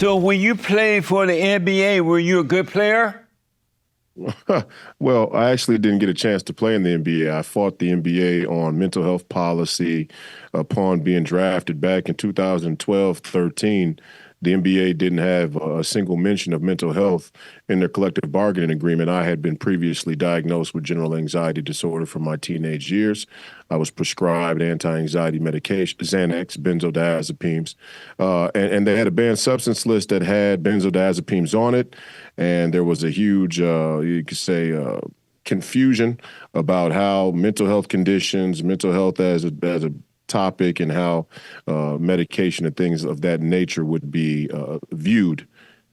So when you played for the NBA, were you a good player? Well, I actually didn't get a chance to play in the NBA. I fought the NBA on mental health policy upon being drafted back in 2012-13. The NBA didn't have a single mention of mental health in their collective bargaining agreement. I had been previously diagnosed with general anxiety disorder from my teenage years. I was prescribed anti-anxiety medication, Xanax, benzodiazepines, and they had a banned substance list that had benzodiazepines on it. And there was a huge, you could say, confusion about how mental health conditions, mental health as a topic, and how medication and things of that nature would be viewed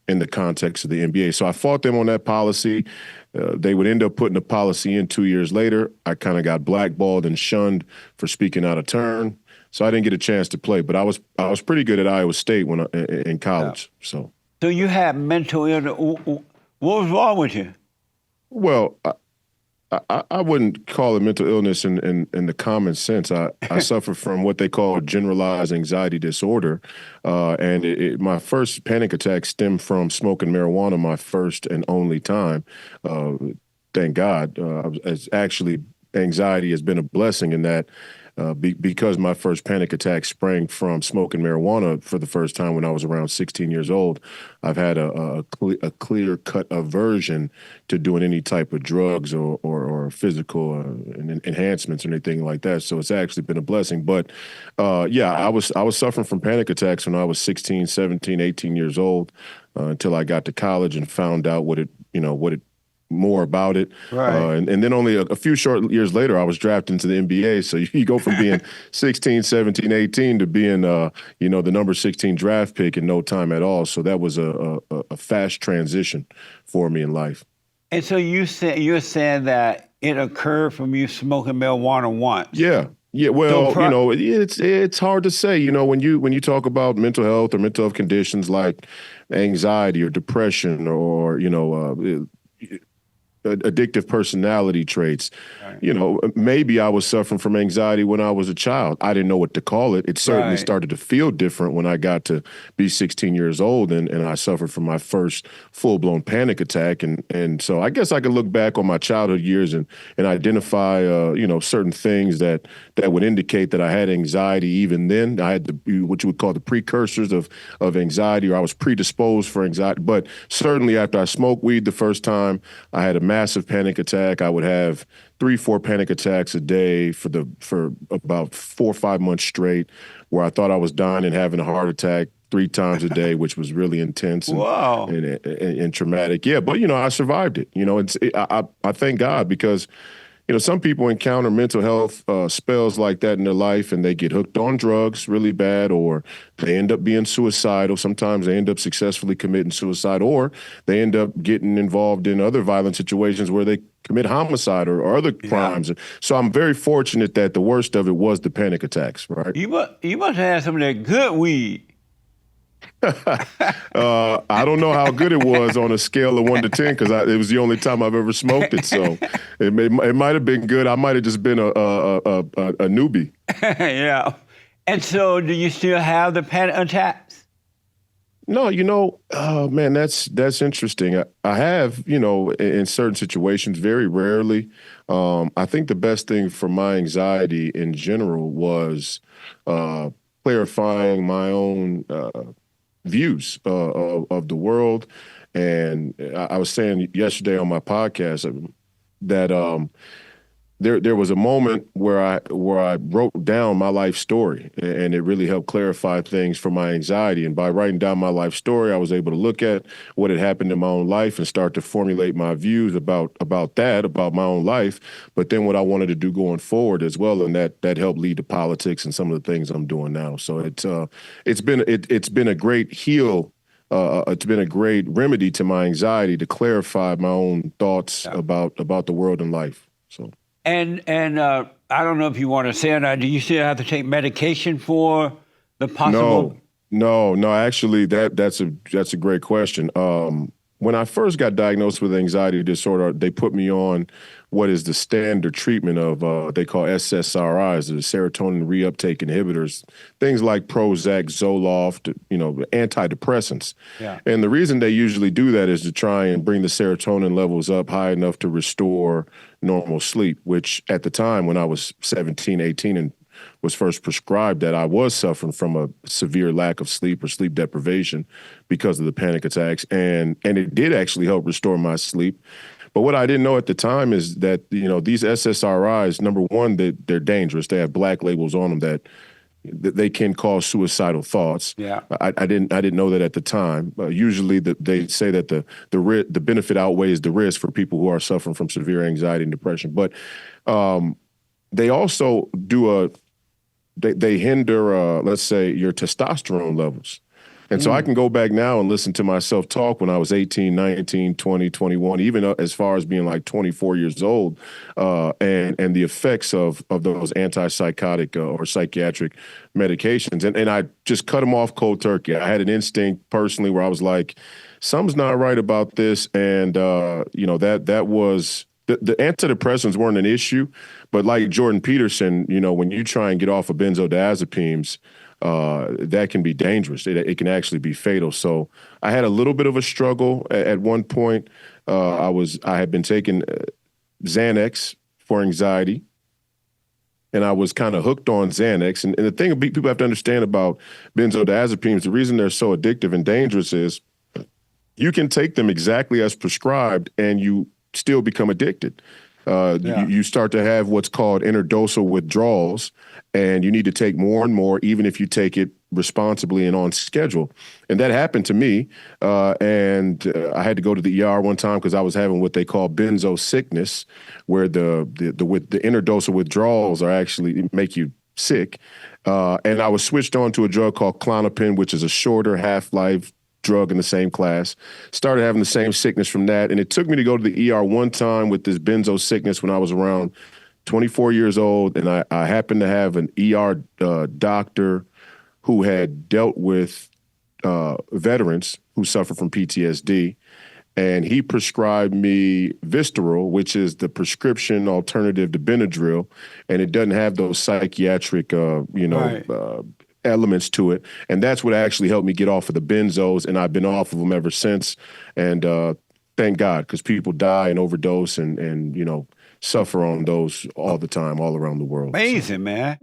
in the context of the NBA. So I fought them on that policy. They would end up putting the policy in 2 years later. I kind of got blackballed and shunned for speaking out of turn. So I didn't get a chance to play, but I was pretty good at Iowa State when in college. So you had mental illness. What was wrong with you? Well, I wouldn't call it mental illness in the common sense. I suffer from what they call generalized anxiety disorder. And my first panic attack stemmed from smoking marijuana my first and only time. Thank God. Actually, anxiety has been a blessing in that because my first panic attack sprang from smoking marijuana for the first time when I was around 16 years old. I've had a clear-cut aversion to doing any type of drugs or physical enhancements or anything like that. So it's actually been a blessing. But yeah, I was suffering from panic attacks when I was 16, 17, 18 years old until I got to college and found out what it more about it. Right. And then only a few short years later, I was drafted into the NBA. So you go from being 16, 17, 18 to being, the number 16 draft pick in no time at all. So that was a fast transition for me in life. And so you're saying that it occurred from you smoking marijuana once. Yeah. Yeah, well, it's hard to say. When you talk about mental health or mental health conditions like anxiety or depression or addictive personality traits. Right. Maybe I was suffering from anxiety when I was a child. I didn't know what to call it. It certainly started to feel different when I got to be 16 years old and I suffered from my first full-blown panic attack. And so I guess I could look back on my childhood years and identify, certain things that would indicate that I had anxiety even then. I had what you would call the precursors of anxiety, or I was predisposed for anxiety. But certainly after I smoked weed the first time, I had a massive panic attack. I would have 3-4 panic attacks a day for about 4 or 5 months straight, where I thought I was dying and having a heart attack 3 times a day, which was really intense and traumatic. Yeah, but I survived it. I thank God because some people encounter mental health spells like that in their life and they get hooked on drugs really bad, or they end up being suicidal. Sometimes they end up successfully committing suicide, or they end up getting involved in other violent situations where they commit homicide or other crimes. So I'm very fortunate that the worst of it was the panic attacks, right? You must have some of that good weed. I don't know how good it was on a scale of 1 to 10 because it was the only time I've ever smoked it. So it might have been good. I might have just been a newbie. Yeah. And so, do you still have the panic attacks? No, man, that's interesting. I have, in certain situations, very rarely. I think the best thing for my anxiety in general was clarifying my own views of the world. And I was saying yesterday on my podcast that there was a moment where I wrote down my life story, and it really helped clarify things for my anxiety. And by writing down my life story, I was able to look at what had happened in my own life and start to formulate my views about my own life, but then what I wanted to do going forward as well. And that helped lead to politics and some of the things I'm doing now. So it's been a great heal. It's been a great remedy to my anxiety to clarify my own thoughts about the world and life. So. And I don't know if you want to say or not, do you still have to take medication for the possible? No. Actually, that's a great question. when I first got diagnosed with anxiety disorder, they put me on what is the standard treatment of they call SSRIs, the serotonin reuptake inhibitors, things like Prozac, Zoloft, antidepressants. Yeah. And the reason they usually do that is to try and bring the serotonin levels up high enough to restore normal sleep, which at the time when I was 17, 18 and was first prescribed that, I was suffering from a severe lack of sleep or sleep deprivation because of the panic attacks. And it did actually help restore my sleep. But what I didn't know at the time is that, these SSRIs, number one, that they're dangerous. They have black labels on them that they can cause suicidal thoughts. Yeah. I didn't know that at the time. Usually they say that the benefit outweighs the risk for people who are suffering from severe anxiety and depression. But they also do they hinder, let's say, your testosterone levels. And so I can go back now and listen to myself talk when I was 18, 19, 20, 21, even as far as being like 24 years old, and the effects of those antipsychotic or psychiatric medications. And I just cut them off cold turkey. I had an instinct personally where I was like, something's not right about this. And, that was... The antidepressants weren't an issue, but like Jordan Peterson, when you try and get off of benzodiazepines, that can be dangerous. It can actually be fatal. So I had a little bit of a struggle at one point. I had been taking Xanax for anxiety, and I was kind of hooked on Xanax. And the thing people have to understand about benzodiazepines, the reason they're so addictive and dangerous is you can take them exactly as prescribed and you still become addicted. You start to have what's called interdosal withdrawals, and you need to take more and more, even if you take it responsibly and on schedule. And that happened to me, and I had to go to the ER one time because I was having what they call benzo sickness, where the interdosal withdrawals are actually make you sick. And I was switched on to a drug called Klonopin, which is a shorter half-life drug in the same class. Started having the same sickness from that. And it took me to go to the ER one time with this benzo sickness when I was around 24 years old. And I happened to have an ER doctor who had dealt with veterans who suffer from PTSD. And he prescribed me Visceral, which is the prescription alternative to Benadryl. And it doesn't have those psychiatric, elements to it. And that's what actually helped me get off of the benzos. And I've been off of them ever since. And thank God, because people die and overdose and suffer on those all the time, all around the world. Amazing, man.